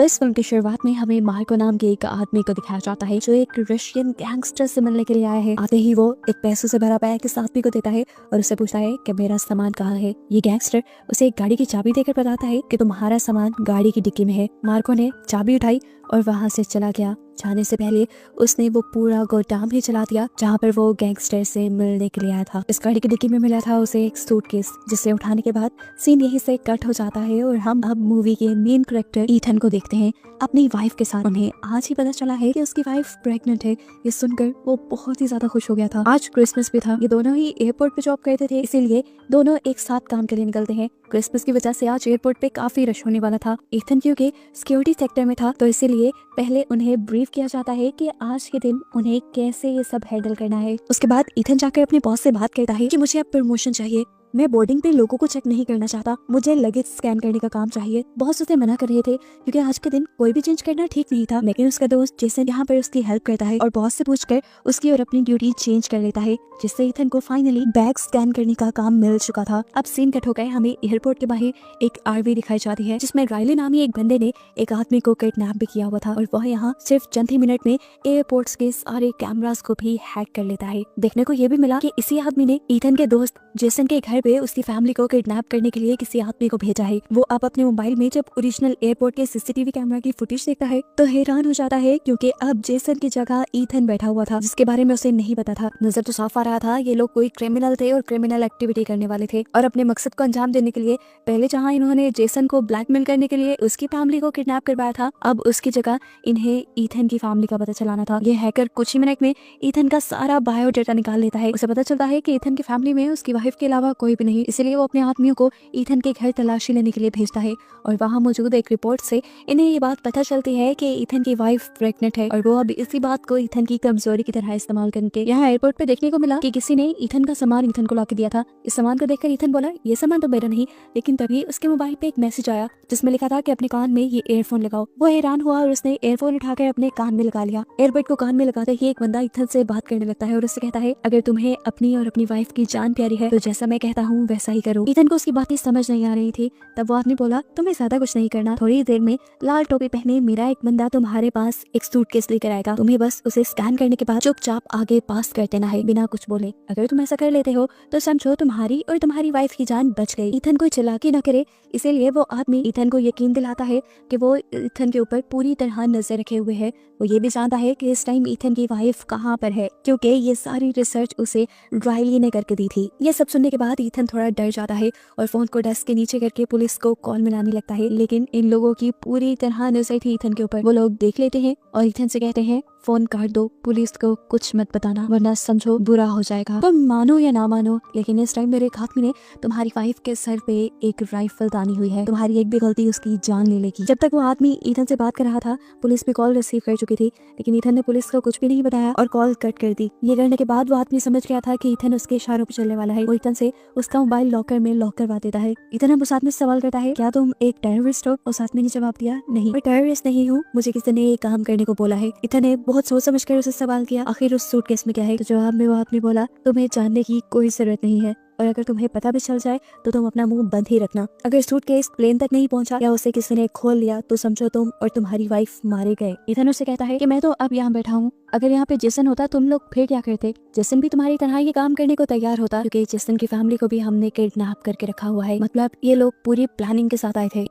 तो इस फिल्म की शुरुआत में हमें मार्को नाम के एक आदमी को दिखाया जाता है जो एक रशियन गैंगस्टर से मिलने के लिए आया है। आते ही वो एक पैसों से भरा बैग इस आदमी को देता है और उससे पूछता है कि मेरा सामान कहाँ है। ये गैंगस्टर उसे एक गाड़ी की चाबी देकर बताता है कि तुम्हारा सामान गाड़ी की डिक्की में है। मार्को ने चाबी उठाई और वहाँ से चला गया। जाने से पहले उसने वो पूरा गोदाम ही चला दिया जहाँ पर वो गैंगस्टर से मिलने के लिए आया था। इस गाड़ी की डिक्की में मिला था उसे एक सूटकेस, जिसे उठाने के बाद सीन यहीं से कट हो जाता है और हम अब मूवी के मेन कैरेक्टर ईथन को देखते हैं अपनी वाइफ के साथ। उन्हें आज ही पता चला है कि उसकी वाइफ प्रेग्नेंट है। ये सुनकर वो बहुत ही ज्यादा खुश हो गया था। आज क्रिसमस भी था। ये दोनों ही एयरपोर्ट पे जॉब करते थे, इसीलिए दोनों एक साथ काम के लिए निकलते हैं। क्रिसमस की वजह से आज एयरपोर्ट पे काफी रश होने वाला था। ईथन क्योंकि सिक्योरिटी सेक्टर में था तो इसीलिए पहले उन्हें ब्रीफ किया जाता है कि आज के दिन उन्हें कैसे ये सब हैंडल करना है। उसके बाद ईथन जाकर अपने बॉस से बात करता है कि मुझे अब प्रमोशन चाहिए, मैं बोर्डिंग पे लोगों को चेक नहीं करना चाहता, मुझे लगेज स्कैन करने का काम चाहिए। बॉस उसे मना कर रहे थे क्योंकि आज के दिन कोई भी चेंज करना ठीक नहीं था, लेकिन उसका दोस्त जेसन यहाँ पर उसकी हेल्प करता है और बॉस से पूछकर उसकी और अपनी ड्यूटी चेंज कर लेता है, जिससे ईथन को फाइनली बैग स्कैन करने का काम मिल चुका था। अब सीन कट हो गए, हमें एयरपोर्ट के बाहर एक आरवी दिखाई जाती है जिसमें रायले नामी एक बंदे ने एक आदमी को किडनैप भी किया हुआ था और वह यहाँ सिर्फ चंद ही मिनट में एयरपोर्ट के सारे कैमरास को भी हैक कर लेता है। देखने को ये भी मिला कि इसी आदमी ने ईथन के दोस्त जेसन के घर पे उसकी फैमिली को किडनैप करने के लिए किसी आदमी को भेजा है। वो अब अपने मोबाइल में जब ओरिजिनल एयरपोर्ट के सीसीटीवी कैमरा की फुटेज देखता है तो हैरान हो जाता है क्योंकि अब जेसन की जगह ईथन बैठा हुआ था, जिसके बारे में उसे नहीं पता था। नजर तो साफ आ रहा था ये लोग कोई क्रिमिनल थे और क्रिमिनल एक्टिविटी करने वाले थे और अपने मकसद को अंजाम देने के लिए पहले जहाँ इन्होंने जेसन को ब्लैकमेल करने के लिए उसकी फैमिली को किडनैप करवाया था, अब उसकी जगह इन्हें ईथन की फैमिली का पता चलाना था। ये हैकर कुछ ही मिनट में ईथन का सारा बायोडाटा निकाल लेता है। उसे पता चलता है कि ईथन की फैमिली में उसकी वाइफ के अलावा कोई भी नहीं, इसलिए वो अपने आदमियों को ईथन के घर तलाशी लेने के लिए भेजता है और वहाँ मौजूद एक रिपोर्ट से इन्हें ये बात पता चलती है कि ईथन की वाइफ प्रेग्नेंट है और वो अब इसी बात को ईथन की कमजोरी की तरह इस्तेमाल करके यहाँ एयरपोर्ट पे देखने को मिला कि किसी ने ईथन का सामान ईथन को लाके दिया था। इस सामान को देखकर ईथन बोला ये सामान तो मेरा नहीं, लेकिन तभी उसके मोबाइल पे एक मैसेज आया जिसमें लिखा था कि अपने कान में ये एयरफोन लगाओ। वो हैरान हुआ और उसने एयरफोन उठाकर अपने कान में लगा लिया। एयरबड को कान में लगाते ही एक बंदा ईथन से बात करने लगता है और उससे कहता है अगर तुम्हें अपनी और अपनी वाइफ की जान प्यारी है तो जैसा मैं कहता हूँ वैसा ही करो। ईथन को उसकी बातें समझ नहीं आ रही थी। तब वो आदमी बोला तुम्हें ज्यादा कुछ नहीं करना, थोड़ी देर में लाल टोपी पहने मेरा एक बंदा तुम्हारे पास एक सूटकेस लेकर आएगा, तुम्हें बस उसे स्कैन करने के बाद चुपचाप आगे पास कर देना है बिना कुछ बोले। अगर तुम ऐसा कर लेते हो तो समझो तुम्हारी और तुम्हारी वाइफ की जान बच गई। ईथन कोई चालाकी न करे, इसीलिए वो आदमी ईथन को यकीन दिलाता है कि वो ईथन के ऊपर पूरी तरह नजर रखे हुए है। वो ये भी जानता है कि इस टाइम ईथन की वाइफ कहाँ पर है क्योंकि ये सारी रिसर्च उसे रायली ने करके दी थी। ये सब सुनने के बाद ईथन थोड़ा डर जाता है और फोन को डेस्क के नीचे करके पुलिस को कॉल मिलाने लगता है, लेकिन इन लोगों की पूरी तरह नजर थी ईथन के ऊपर। वो लोग देख लेते हैं और ईथन से कहते हैं फोन काट दो, पुलिस को कुछ मत बताना वरना समझो बुरा हो जाएगा। तुम मानो या ना मानो, लेकिन इस टाइम मेरे एक आदमी ने तुम्हारी वाइफ के सर पे एक राइफल तानी हुई है, तुम्हारी एक भी गलती उसकी जान ले लेगी। जब तक वो आदमी ईथन से बात कर रहा था पुलिस भी कॉल रिसीव कर चुकी थी, लेकिन ईथन ने पुलिस को कुछ भी नहीं बताया और कॉल कट कर दी। ये करने के बाद वो आदमी समझ गया था कि ईथन उसके इशारों पर चलने वाला है। वो ईथन से उसका मोबाइल लॉकर में लॉक करवा देता है। ईथन अब उस आदमी से सवाल करता है क्या तुम एक टेररिस्ट हो? उस आदमी ने जवाब दिया नहीं, मैं टेररिस्ट नहीं हूँ, मुझे किसी ने ये काम करने को बोला है। ईथन ने बहुत सोच समझ कर उसे सवाल किया आखिर उस सूटकेस में क्या है, तो जवाब में वो आदमी बोला तुम्हें जानने की कोई जरूरत नहीं है और अगर तुम्हें पता भी चल जाए तो तुम अपना मुंह बंद ही रखना। अगर सूटकेस प्लेन तक नहीं पहुंचा या उसे किसी ने खोल लिया तो समझो तुम और तुम्हारी वाइफ मारे गए। ईथन उससे कहता है कि मैं तो अब यहाँ बैठा हूँ, अगर यहाँ पे जेसन होता तुम लोग फिर क्या करते? जेसन भी तुम्हारी तरह ये काम करने को तैयार होता क्योंकि जेसन की फैमिली को भी हमने किडनैप करके रखा हुआ है, मतलब ये लोग पूरी प्लानिंग के साथ आए थे।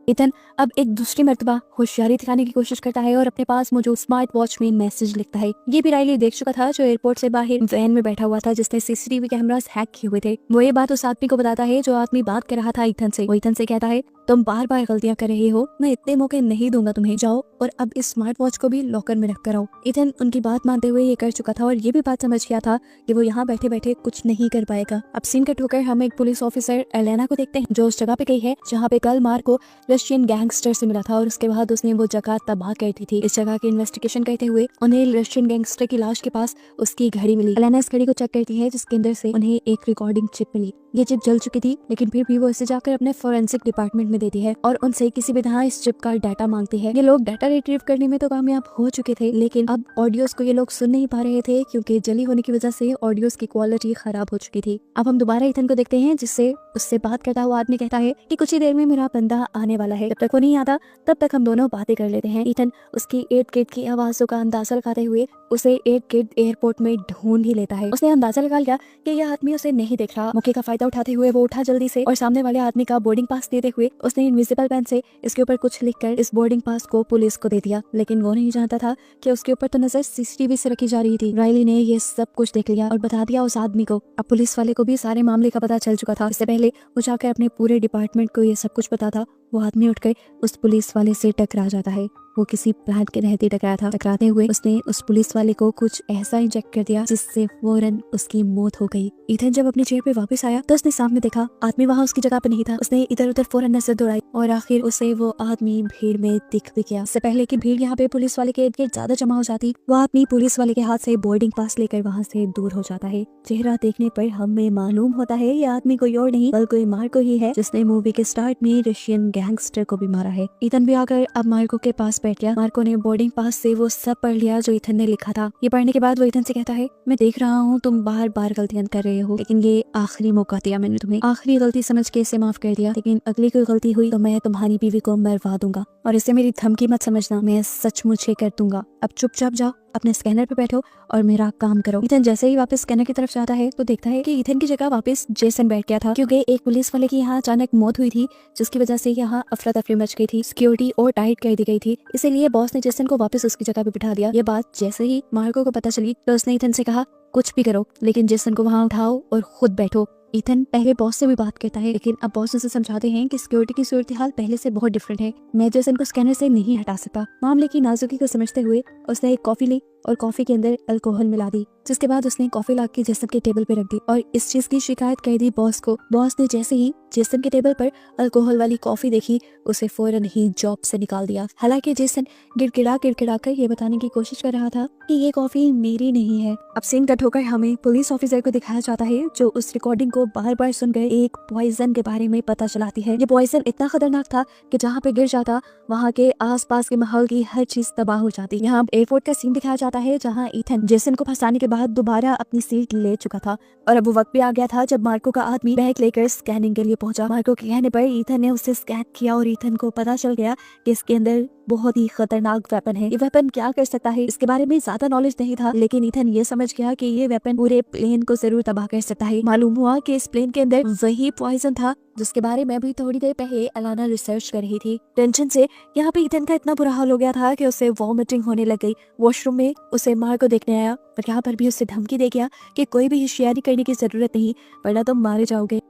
ईथन अब एक दूसरी मर्तबा होशियारी दिखाने की कोशिश करता है और अपने पास मौजूद स्मार्ट वॉच में मैसेज लिखता है। ये भी रायली देख चुका था जो एयरपोर्ट से बाहर वैन में बैठा हुआ था जिसने सीसीटीवी कैमरास हैक किए हुए थे। वो ये बात उस आदमी को बताता है जो आदमी बात कर रहा था ईथन से। वो ईथन से कहता है तुम बार बार गलतियां कर रहे हो, मैं इतने मौके नहीं दूंगा तुम्हें, जाओ और अब इस स्मार्ट वॉच को भी लॉकर में रख कर आओ। ईथन उनकी बात मानते हुए ये कर चुका था और ये भी बात समझ गया था कि वो यहाँ बैठे बैठे कुछ नहीं कर पाएगा। अब सीन कट होकर हम एक पुलिस ऑफिसर एलेना को देखते हैं जो उस जगह पे गई है जहाँ पे कल मार्को रशियन गैंगस्टर से मिला था और उसके बाद उसने वो जगह तबाह कर दी थी। इस जगह की इन्वेस्टिगेशन करते हुए उन्हें रशियन गैंगस्टर की लाश के पास उसकी घड़ी मिली। एलेना इस घड़ी को चेक करती है जिसके अंदर से उन्हें एक रिकॉर्डिंग चिप मिली। ये चिप जल चुकी थी, लेकिन फिर भी वो इसे जाकर अपने फोरेंसिक डिपार्टमेंट में देती है और उनसे किसी भी तरह इस चिप का डाटा मांगती है। ये लोग डाटा रिट्रीव करने में तो कामयाब हो चुके थे, लेकिन अब ऑडियोज को ये लोग सुन नहीं पा रहे थे क्योंकि जली होने की वजह से ऑडियोज की क्वालिटी खराब हो चुकी थी। अब हम दोबारा ईथन को देखते हैं, जिससे उससे बात करता हुआ आदमी कहता है कि कुछ ही देर में मेरा बंदा आने वाला है, जब तक वो नहीं आता तब तक हम दोनों बातें कर लेते हैं। ईथन उसकी 8 गेट की आवाजों का अंदाजा लगाते हुए उसे 8 गेट एयरपोर्ट में ढूंढ ही लेता है। उसने अंदाजा लगा लिया कि यह आदमी उसे नहीं देख रहा। मौके का फायदा उठाते हुए वो उठा जल्दी से और सामने वाले आदमी का बोर्डिंग पास देते हुए उसने इनविजिबल पेन से इसके ऊपर कुछ लिखकर इस बोर्डिंग पास को पुलिस को दे दिया। लेकिन वो नहीं जानता था कि उसके ऊपर तो नजर सीसीटीवी से रखी जा रही थी। राइली ने ये सब कुछ देख लिया और बता दिया उस आदमी को। अब पुलिस वाले को भी सारे मामले का पता चल चुका था। इससे पहले वो जाकर अपने पूरे डिपार्टमेंट को ये सब कुछ बताता, वो आदमी उठकर उस पुलिस वाले से टकरा जाता है। वो किसी प्लान के तहत ही टकराया था। टकराते हुए उसने उस पुलिस वाले को कुछ ऐसा इंजेक्ट कर दिया जिससे फौरन उसकी मौत हो गई। ईथन जब अपनी चेयर पे वापस आया तो उसने सामने देखा आदमी वहाँ उसकी जगह पे नहीं था। उसने इधर उधर फौरन नजर दौड़ाई और आखिर उसे वो आदमी भीड़ में दिख भी गया। इससे पहले कि भीड़ यहाँ पे पुलिस वाले के इर्द गिर्द ज्यादा जमा हो जाती, वो आदमी पुलिस वाले के हाथ से बोर्डिंग पास लेकर वहाँ से दूर हो जाता है। चेहरा देखने पर हमें मालूम होता है ये आदमी कोई और नहीं बल्कि मार्को ही है, जिसने मूवी के स्टार्ट में रशियन गैंगस्टर को भी मारा है। ईथन भी आकर अब मार्को के पास बैठ गया। मार्को ने बोर्डिंग पास से वो सब पढ़ लिया जो ईथन ने लिखा था। ये पढ़ने के बाद वो ईथन से कहता है, मैं देख रहा हूँ तुम बार बार गलतियां कर रहे हो, लेकिन ये आखिरी मौका दिया मैंने तुम्हें, आखिरी गलती समझ के इसे माफ कर दिया, लेकिन अगली कोई गलती हुई तो मैं तुम्हारी बीवी को मरवा दूंगा और इसे मेरी धमकी मत समझना, मैं सचमुच ही कर दूंगा। अब चुपचाप जाओ, अपने स्कैनर पे बैठो और मेरा काम करो। ईथन जैसे ही वापस स्कैनर की तरफ जाता है तो देखता है कि ईथन की जगह वापस जेसन बैठ गया था, क्योंकि एक पुलिस वाले की यहाँ अचानक मौत हुई थी, जिसकी वजह से यहाँ अफरा तफरी मच गई थी, सिक्योरिटी और टाइट कर दी गई थी। इसीलिए बॉस ने जेसन को वापस उसकी जगह पे बिठा दिया। ये बात जैसे ही मार्को को पता चली तो उसने ईथन से कहा, कुछ भी करो लेकिन जेसन को वहाँ उठाओ और खुद बैठो। ईथन पहले बॉस से भी बात करता है, लेकिन अब बॉस उसे समझाते हैं कि सिक्योरिटी की सूरत हाल पहले से बहुत डिफरेंट है, मैं जेसन को स्कैनर से नहीं हटा सकता। मामले की नाजुकी को समझते हुए उसने एक कॉफी ली और कॉफी के अंदर अल्कोहल मिला दी, जिसके बाद उसने कॉफी ला के जेसन के टेबल पे रख दी और इस चीज की शिकायत कर दी बॉस को। बॉस ने जैसे ही जेसन के टेबल पर अल्कोहल वाली कॉफी देखी उसे फौरन ही जॉब से निकाल दिया। हालांकि जेसन गिड़गिड़ा कर ये बताने की कोशिश कर रहा था कि ये कॉफी मेरी नहीं है। अब सीन कट होकर हमें पुलिस ऑफिसर को दिखाया जाता है जो उस रिकॉर्डिंग को बार बार सुनकर एक पॉइजन के बारे में पता चलाती है। ये पॉइजन इतना खतरनाक था कि जहाँ पे गिर जाता वहाँ के आसपास के माहौल की हर चीज तबाह हो जाती। यहाँ एयरपोर्ट का सीन दिखाया जाता है जहाँ ईथन जेसन को फंसाने के बाद दोबारा अपनी सीट ले चुका था और अब वो वक्त भी आ गया था जब मार्को का आदमी बैग लेकर स्कैनिंग के लिए पहुंचा। मार्को के कहने पर ईथन ने उसे स्कैन किया और ईथन को पता चल गया कि इसके अंदर बहुत ही खतरनाक वेपन है। ये वेपन क्या कर सकता है इसके बारे में ज्यादा नॉलेज नहीं था, लेकिन ईथन ये समझ गया कि ये वेपन पूरे प्लेन को जरूर तबाह कर सकता है। मालूम हुआ कि इस प्लेन के अंदर वही पॉइजन था जिसके बारे में अभी थोड़ी देर पहले अलाना रिसर्च कर रही थी। टेंशन से यहाँ पे ईथन का इतना बुरा हाल हो गया था कि उसे वॉमिटिंग होने लग गई। वॉशरूम में उसे मार्को देखने आया पर यहाँ पर भी उसे धमकी दे गया कि कोई भी होशियारी करने की जरूरत नहीं वरना तुम मारे जाओगे।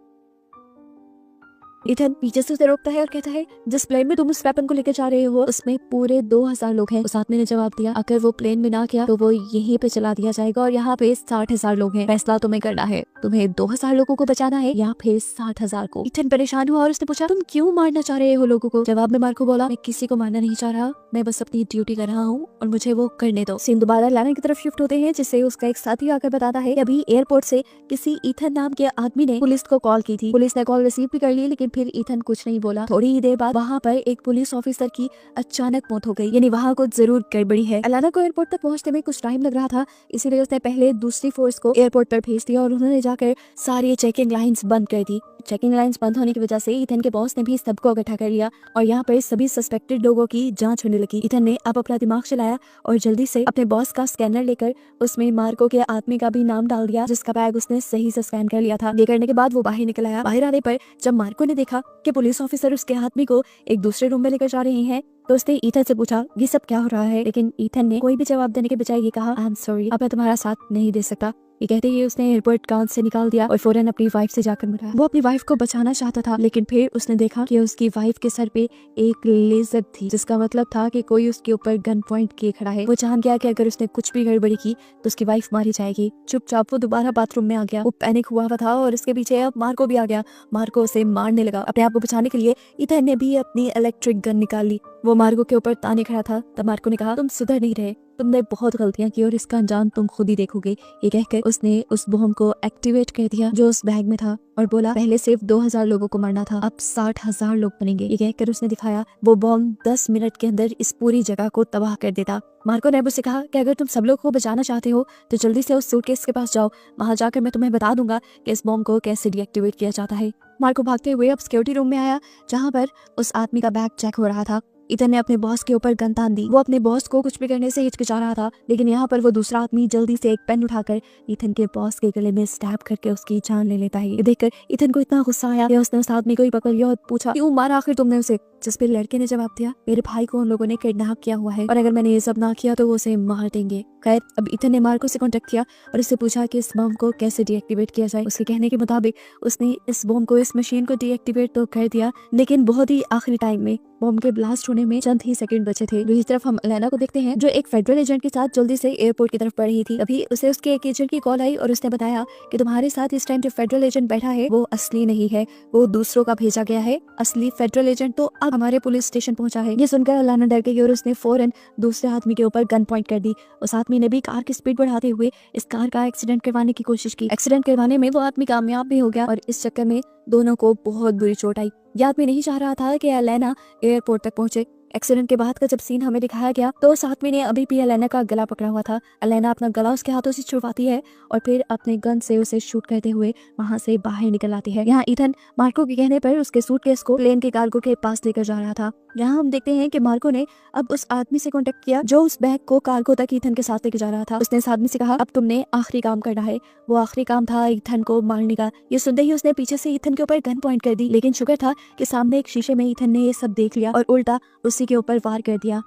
ईथन पीछे से उसे रोकता है और कहता है, जिस प्लेन में तुम उस वेपन को लेकर जा रहे हो उसमें पूरे 2000 लोग हैं। उस आदमी ने जवाब दिया, अगर वो प्लेन में ना किया तो वो यहीं पे चला दिया जाएगा और यहाँ पे 60,000 लोग हैं। फैसला तुम्हें करना है, तुम्हें 2000 लोगों को बचाना है या फिर 60,000 को। ईथन परेशान हुआ और उसने पूछा, तुम क्यों मारना चाह रहे हो लोगों को? जवाब में मार्को बोला, मैं किसी को मारना नहीं चाह रहा, मैं बस अपनी ड्यूटी कर रहा हूँ और मुझे वो करने दो। सीन दोबारा लाना की तरफ शिफ्ट होते हैं, जिससे उसका एक साथी आकर बताता है कि अभी एयरपोर्ट से किसी ईथन नाम के आदमी ने पुलिस को कॉल की थी। पुलिस ने कॉल रिसीव भी कर ली, लेकिन फिर ईथन कुछ नहीं बोला। थोड़ी ही देर बाद वहाँ पर एक पुलिस ऑफिसर की अचानक मौत हो गई, यानी वहाँ कुछ जरूर गड़बड़ी है। अलाना को एयरपोर्ट तक पहुँचने में कुछ टाइम लग रहा था, इसीलिए उसने पहले दूसरी फोर्स को एयरपोर्ट पर भेज दिया और उन्होंने जाकर सारी चेकिंग लाइंस बंद कर दी। चेकिंग लाइंस बंद होने की वजह से ईथन के बॉस ने भी सबको इकट्ठा कर लिया और यहाँ पर सभी सस्पेक्टेड लोगों की जांच होने लगी। ईथन ने अब अपना दिमाग चलाया और जल्दी से अपने बॉस का स्कैनर लेकर उसमें मार्को के आदमी का भी नाम डाल दिया, जिसका बैग उसने सही से स्कैन कर लिया था। ये करने के बाद वो बाहर निकल आया। बाहर आने पर जब मार्को ने देखा कि पुलिस ऑफिसर उसके आदमी को एक दूसरे रूम में लेकर जा रहे हैं तो उसने ईथन से पूछा, ये सब क्या हो रहा है? लेकिन ईथन ने कोई भी जवाब देने के बजाय ये कहा, आई एम सॉरी, अब मैं तुम्हारा साथ नहीं दे सकता। ये कहते ही उसने एयरपोर्ट कांच से निकाल दिया और फौरन अपनी वाइफ से जाकर मिला। वो अपनी वाइफ को बचाना चाहता था, लेकिन फिर उसने देखा कि उसकी वाइफ के सर पे एक लेजर थी, जिसका मतलब था कि कोई उसके ऊपर गन पॉइंट किए खड़ा है। वो जान गया कि अगर उसने कुछ भी गड़बड़ी की तो उसकी वाइफ मारी जाएगी। चुपचाप वो दोबारा बाथरूम में आ गया। वो पैनिक हुआ था और इसके पीछे अब मार्को भी आ गया। मार्को उसे मारने लगा। अपने आप को बचाने के लिए ईथन ने भी अपनी इलेक्ट्रिक गन निकाल ली। वो मार्को के ऊपर ताने खड़ा था। तब मार्को ने कहा, तुम सुधर नहीं रहे, तुमने बहुत गलतियां की और इसका अंजाम तुम खुद ही देखोगे। ये कहकर उसने उस बॉम्ब को एक्टिवेट कर दिया जो उस बैग में था और बोला पहले सिर्फ 2000 लोगों को मरना था, अब 60,000 लोग बनेंगे। ये कहकर उसने दिखाया वो बॉम्ब 10 मिनट के अंदर इस पूरी जगह को तबाह कर देता। मार्को ने उससे कहा कि अगर तुम सब लोग को बचाना चाहते हो तो जल्दी से उस सूटकेस के पास जाओ, वहां जाकर मैं तुम्हें बता दूंगा कि इस बॉम्ब को कैसे डीएक्टिवेट किया जाता है। मार्को भागते हुए अब सिक्योरिटी रूम में आया जहां पर उस आदमी का बैग चेक हो रहा था। इथन ने अपने बॉस के ऊपर गन तान दी। वो अपने बॉस को कुछ भी करने से हिचकिचा रहा था, लेकिन यहाँ पर वो दूसरा आदमी जल्दी से एक पेन उठाकर इथन के बॉस के गले में स्टैब करके उसकी जान ले लेता है। ये देखकर इथन को इतना गुस्सा आया कि उसने उस आदमी को ही पकड़ लिया और पूछा क्यों मारा आखिर तुमने उसे। जिस पे लड़के ने जवाब दिया मेरे भाई को उन लोगों ने किडनैप किया हुआ है और अगर मैंने ये सब ना किया तो वो उसे मार देंगे। खैर अब इथन ने मार्को से कांटेक्ट किया और उससे पूछा कि इस बम को कैसे डीएक्टिवेट किया जाए। उसके कहने के मुताबिक उसने इस बम को, इस मशीन को डीएक्टिवेट तो कर दिया, लेकिन बहुत ही आखिरी टाइम में बम के ब्लास्ट होने में चंद ही सेकंड बचे थे। दूसरी तरफ हम एलेना को देखते हैं जो एक फेडरल एजेंट के साथ जल्दी से एयरपोर्ट की तरफ बढ़ रही थी। अभी उसे उसके एक एजेंट की कॉल आई और उसने बताया कि तुम्हारे साथ इस टाइम जो फेडरल एजेंट बैठा है वो असली नहीं है, वो दूसरों का भेजा गया है। असली फेडरल एजेंट तो अब हमारे पुलिस स्टेशन पहुंचा है। ये सुनकर एलेना डर गई और उसने फौरन दूसरे आदमी के ऊपर गन पॉइंट कर दी। उस आदमी ने भी कार की स्पीड बढ़ाते हुए इस कार का एक्सीडेंट करवाने की कोशिश की। एक्सीडेंट करवाने में वो आदमी कामयाब भी हो गया और इस चक्कर में दोनों को बहुत बुरी चोट आई। यह आदमी नहीं चाह रहा था कि एलेना एयरपोर्ट तक पहुंचे। एक्सीडेंट के बाद का जब सीन हमें दिखाया गया तो उस आदमी ने अभी भी एलेना का गला पकड़ा हुआ था। एलेना अपना गला उसके हाथों से छुड़वाती है और फिर अपने गन से उसे शूट करते हुए वहां से बाहर निकल आती है। यहाँ इथन मार्को के कहने पर उसके सूटकेस को प्लेन के कार्गो के पास लेकर जा रहा था। यहाँ हम देखते हैं कि मार्को ने अब उस आदमी से कांटेक्ट किया जो उस बैग को कार्गो तक इथन के साथ लेकर जा रहा था। उसने इस आदमी से कहा अब तुमने आखिरी काम करना है। वो आखिरी काम था इथन को मारने का। ये सुनते ही उसने पीछे से इथन के ऊपर गन पॉइंट कर दी, लेकिन शुक्र था कि सामने एक शीशे में इथन ने ये सब देख लिया और उल्टा उसी के ऊपर वार कर दिया।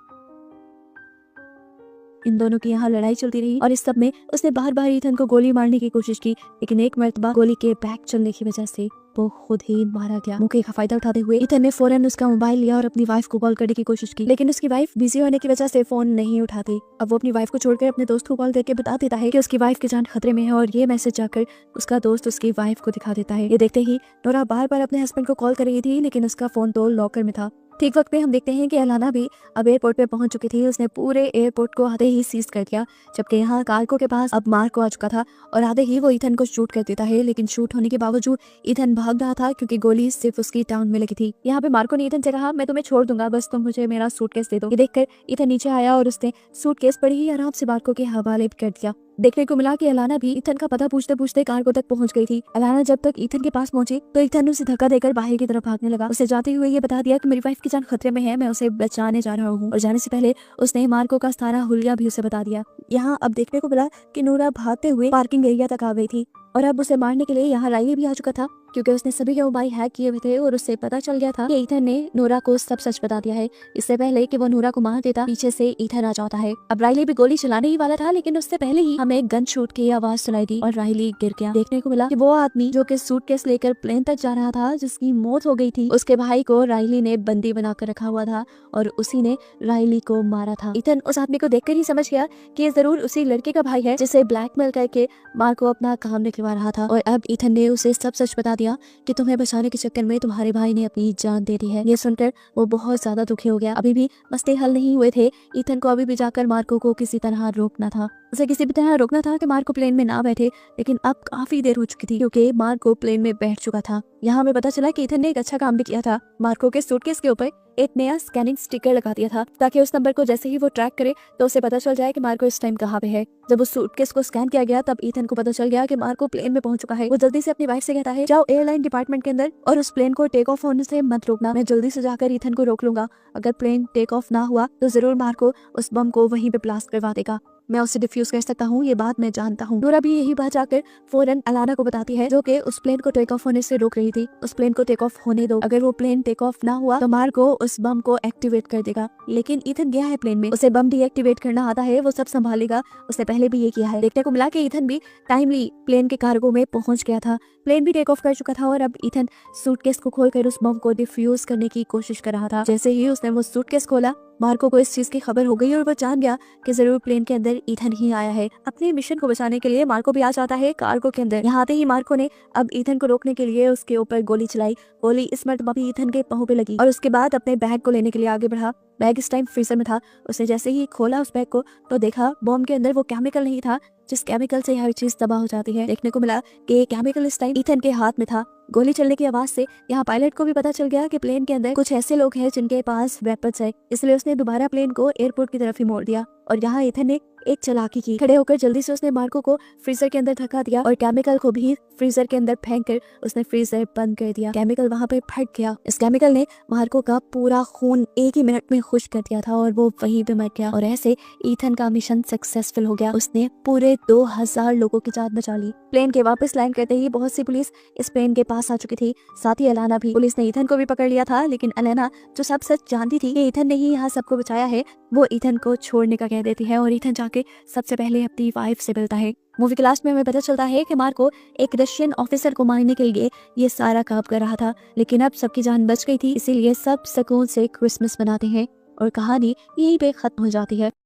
इन दोनों की यहाँ लड़ाई चलती रही और इस सब में उसने बार बार इथन को गोली मारने की कोशिश की, लेकिन एक मर्तबा गोली के बैक चलने की वजह से वो खुद ही मारा गया। मौके का फायदा उठाते हुए इथन ने फौरन उसका मोबाइल लिया और अपनी वाइफ को कॉल करने की कोशिश की, लेकिन उसकी वाइफ बिजी होने की वजह से फोन नहीं उठाती। अब वो अपनी वाइफ को छोड़कर अपने दोस्त को कॉल करके बता देता है कि उसकी वाइफ की जान खतरे में है और ये मैसेज जाकर उसका दोस्त उसकी वाइफ को दिखा देता है। ये देखते ही नोरा बार बार अपने हस्बैंड को कॉल कर रही थी, लेकिन उसका फोन तो लॉकर में था। ठीक वक्त पे हम देखते हैं कि एलाना भी अब एयरपोर्ट पे पहुंच चुकी थी। उसने पूरे एयरपोर्ट को आधे ही सीज कर दिया, जबकि यहाँ कार्गो के पास अब मार्को आ चुका था और आधे ही वो इथन को शूट कर देता है, लेकिन शूट होने के बावजूद इथन भाग रहा था क्योंकि गोली सिर्फ उसकी टांग में लगी थी। यहाँ पे मार्को ने इथन से कहा मैं तुम्हें छोड़ दूंगा, बस तुम मुझे मेरा सूटकेस दे दो। ये देखकर इथन नीचे आया और उसने सूटकेस बड़ी ही आराम से मार्को के हवाले कर दिया। देखने को मिला कि एलाना भी इथन का पता पूछते पूछते कार्गो तक पहुंच गई थी। एलाना जब तक इथन के पास पहुंची तो इथन उसे धक्का देकर बाहर की तरफ भागने लगा। उसे जाते हुए ये बता दिया कि मेरी वाइफ की जान खतरे में है, मैं उसे बचाने जा रहा हूँ। और जाने से पहले उसने मार्को का सारा हुलिया भी उसे बता दिया। यहाँ अब देखने को मिला कि नूरा भागते हुए पार्किंग एरिया तक आ गई थी और अब उसे मारने के लिए यहाँ राइली भी आ चुका था, क्योंकि उसने सभी के मोबाइल हैक किए हुए थे और उससे पता चल गया था कि इथन ने नूरा को सब सच बता दिया है। इससे पहले कि वो नूरा को मार देता, पीछे से इथन आ जाता है। अब राइली भी गोली चलाने ही वाला था, लेकिन उससे पहले ही हमें गन शूट की आवाज सुनाई दी और राइली गिर गया। देखने को मिला कि वो आदमी जो कि सूटकेस लेकर प्लेन तक जा रहा था, जिसकी मौत हो गई थी, उसके भाई को राइली ने बंदी बनाकर रखा हुआ था और उसी ने राइली को मारा था। इथन उस आदमी को देखकर ही समझ गया कि ये जरूर उसी लड़के का भाई है जिसे ब्लैकमेल करके मार्को अपना काम निकलवा रहा था। और अब इथन ने उसे सब सच बता दिया कि तुम्हें बचाने के चक्कर में तुम्हारे भाई ने अपनी जान दे दी है। ये सुनकर वो बहुत ज्यादा दुखी हो गया। अभी भी मसले हल नहीं हुए थे। इथन को अभी भी जाकर मार्को को किसी तरह रोकना था। उसे किसी भी तरह रोकना था कि मार्को प्लेन में ना बैठे, लेकिन अब काफी देर हो चुकी थी क्योंकि मार्को प्लेन में बैठ चुका था। यहाँ हमें पता चला कि इथन ने एक अच्छा काम भी किया था। मार्को के सूटकेस के ऊपर एक नया स्कैनिंग स्टिकर लगा दिया था ताकि उस नंबर को जैसे ही वो ट्रैक करे तो उसे पता चल जाए कि मार्को इस टाइम कहाँ पे है। जब उस सूटकेस को स्कैन किया गया तब इथन को पता चल गया कि मार्को प्लेन में पहुंच चुका है। वो जल्दी से अपनी वाइफ से कहता है जाओ एयरलाइन डिपार्टमेंट के अंदर और उस प्लेन को टेक ऑफ होने से मत रोकना, मैं जल्दी से जाकर इथन को रोक लूंगा। अगर प्लेन टेक ऑफ ना हुआ तो जरूर मार्को उस बम को वहीं पे ब्लास्ट करवा देगा। मैं उसे डिफ्यूज कर सकता हूँ, ये बात मैं जानता हूँ। नूरा भी यही बात जाकर फौरन एलाना को बताती है, जो कि उस प्लेन को टेक ऑफ होने से रोक रही थी। उस प्लेन को टेक ऑफ होने दो, अगर वो प्लेन टेक ऑफ ना हुआ तो मार्को उस बम को एक्टिवेट कर देगा। लेकिन इथन गया है प्लेन में, उसे बम डीएक्टिवेट करना आता है, वो सब संभालेगा। उसने पहले भी ये किया है। देखने को मिला कि इथन भी टाइमली प्लेन के कार्गो में पहुंच गया था। प्लेन भी टेक ऑफ कर चुका था और अब इथन सूटकेस को खोलकर उस बम को डिफ्यूज करने की कोशिश कर रहा था। जैसे ही उसने वो सूटकेस खोला, मार्को को इस चीज की खबर हो गई और वो जान गया कि जरूर प्लेन के अंदर इथन ही आया है। अपने मिशन को बचाने के लिए मार्को भी आ जाता है कार्गो के अंदर। यहाँ आते ही मार्को ने अब इथन को रोकने के लिए उसके ऊपर गोली चलाई। गोली इस मर्तबा भी इथन के पाँव पे लगी और उसके बाद अपने बैग को लेने के लिए आगे बढ़ा। बैग इस टाइम फ्रीजर में था। उसने जैसे ही खोला उस बैग को तो देखा बॉम्ब के अंदर वो केमिकल नहीं था जिस केमिकल से हर चीज तबाह हो जाती है। देखने को मिला कि केमिकल इस टाइम ईथन के हाथ में था। गोली चलने की आवाज से यहाँ पायलट को भी पता चल गया कि प्लेन के अंदर कुछ ऐसे लोग हैं जिनके पास वेपन्स है, इसलिए उसने दोबारा प्लेन को एयरपोर्ट की तरफ ही मोड़ दिया। और यहाँ ईथन ने एक चालाकी की, खड़े होकर जल्दी से उसने मार्को को फ्रीजर के अंदर धक्का दिया और केमिकल को भी फ्रीजर के अंदर फेंक कर उसने फ्रीजर बंद कर दिया। केमिकल वहाँ पे फट गया। इस केमिकल ने मार्को का पूरा खून एक ही मिनट में खुश कर दिया था और वो वहीं पे मर गया। और ऐसे ईथन का मिशन सक्सेसफुल हो गया। उसने पूरे 2000 लोगों की जान बचा ली। प्लेन के वापस लैंड करते ही बहुत सी पुलिस इस प्लेन के पास आ चुकी थी, साथ ही अलाना भी। पुलिस ने ईथन को भी पकड़ लिया था, लेकिन अलाना जो सब सच जानती थी कि ईथन ने ही यहाँ सबको बचाया है, वो ईथन को छोड़ने का कह देती है और ईथन जाके सबसे पहले अपनी वाइफ से मिलता है। मूवी के लास्ट में हमें पता चलता है कि मार्को एक रशियन ऑफिसर को मारने के लिए ये सारा काम कर रहा था, लेकिन अब सबकी जान बच गई थी, इसीलिए सब सुकून से क्रिसमस मनाते हैं और कहानी यहीं पे खत्म हो जाती है।